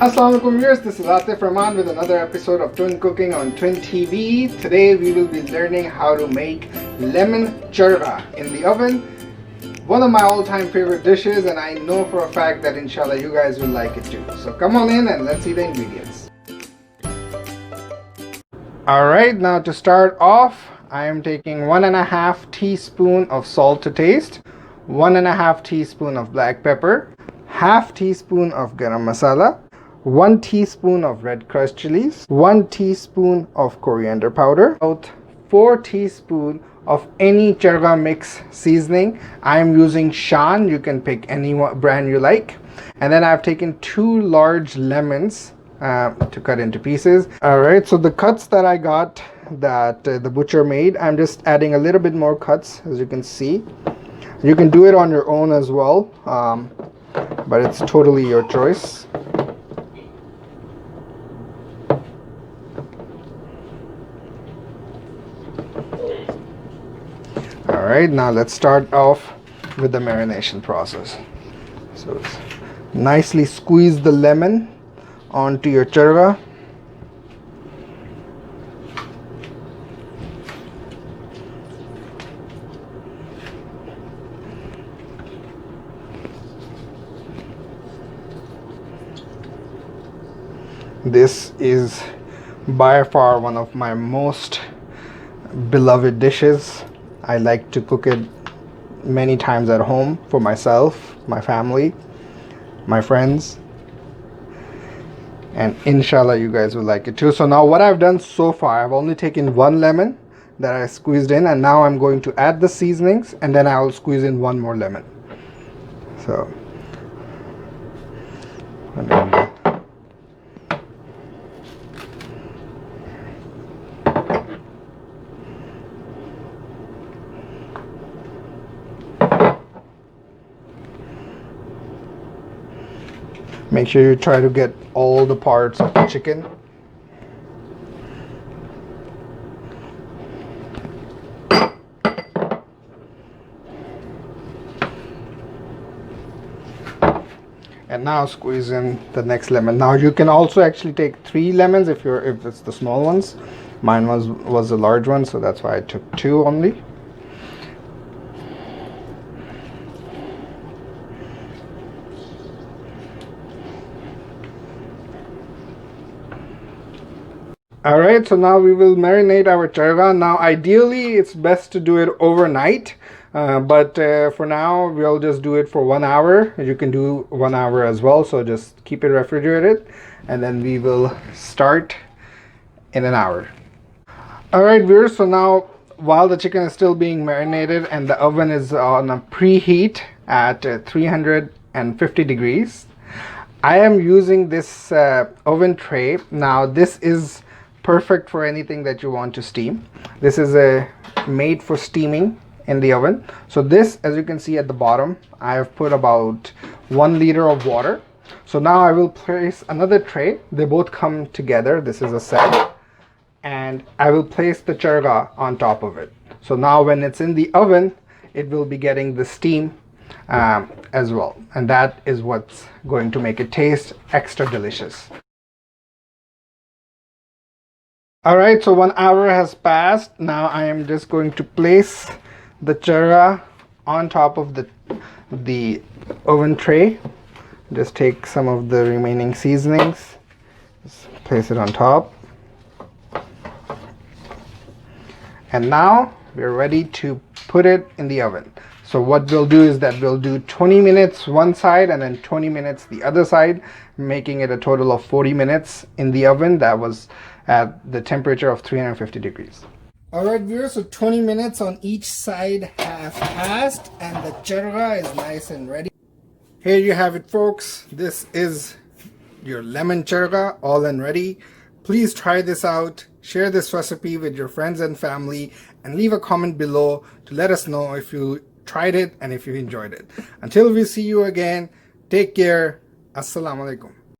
Assalamualaikum viewers, this is Atif Rehman with another episode of Twin Cooking on Twin TV. Today we will be learning how to make lemon charga in the oven. One of my all-time favorite dishes, and I know for a fact that inshallah you guys will like it too. So come on in and let's see the ingredients. Alright, now to start off, I am taking 1.5 teaspoon of salt to taste, 1.5 teaspoon of black pepper, half teaspoon of Garam Masala, 1 teaspoon of red crushed chilies, 1 teaspoon of coriander powder, about 4 teaspoon of any charga mix seasoning. I am using Shan, you can pick any brand you like. And then I've taken 2 large lemons to cut into pieces. Alright, so the cuts that I got that the butcher made, I'm just adding a little bit more cuts, as you can see. You can do it on your own as well, but it's totally your choice. Alright, now let's start off with the marination process. So nicely squeeze the lemon onto your charga. This is by far one of my most beloved dishes. I like to cook it many times at home for myself, my family, my friends, and inshallah you guys will like it too. So now what I've done so far, I've only taken 1 lemon that I squeezed in, and now I'm going to add the seasonings, and then I will squeeze in 1 more lemon. So make sure you try to get all the parts of the chicken. And now squeeze in the next lemon. Now you can also actually take 3 lemons if it's the small ones. Mine was a large one, so that's why I took 2 only. Alright, so now we will marinate our charga. Now ideally it's best to do it overnight, but for now we'll just do it for 1 hour. You can do 1 hour as well, so just keep it refrigerated and then we will start in an hour. Alright viewers, so now while the chicken is still being marinated and the oven is on a preheat at 350 degrees, I am using this oven tray. Now this is perfect for anything that you want to steam. This is made for steaming in the oven. So this, as you can see at the bottom, I have put about 1 liter of water. So now I will place another tray. They both come together. This is a set, and I will place the charga on top of it. So now when it's in the oven, it will be getting the steam as well, and that is what's going to make it taste extra delicious. Alright, so 1 hour has passed. Now I am just going to place the charga on top of the oven tray. Just take some of the remaining seasonings, just place it on top. And now we're ready to put it in the oven. So what we'll do is that we'll do 20 minutes one side and then 20 minutes the other side, making it a total of 40 minutes in the oven. That was at the temperature of 350 degrees. Alright viewers, so 20 minutes on each side have passed and the charga is nice and ready. Here you have it folks. This is your lemon charga all and ready. Please try this out. Share this recipe with your friends and family and leave a comment below to let us know if you tried it and if you enjoyed it. Until we see you again, take care. Assalamu alaikum.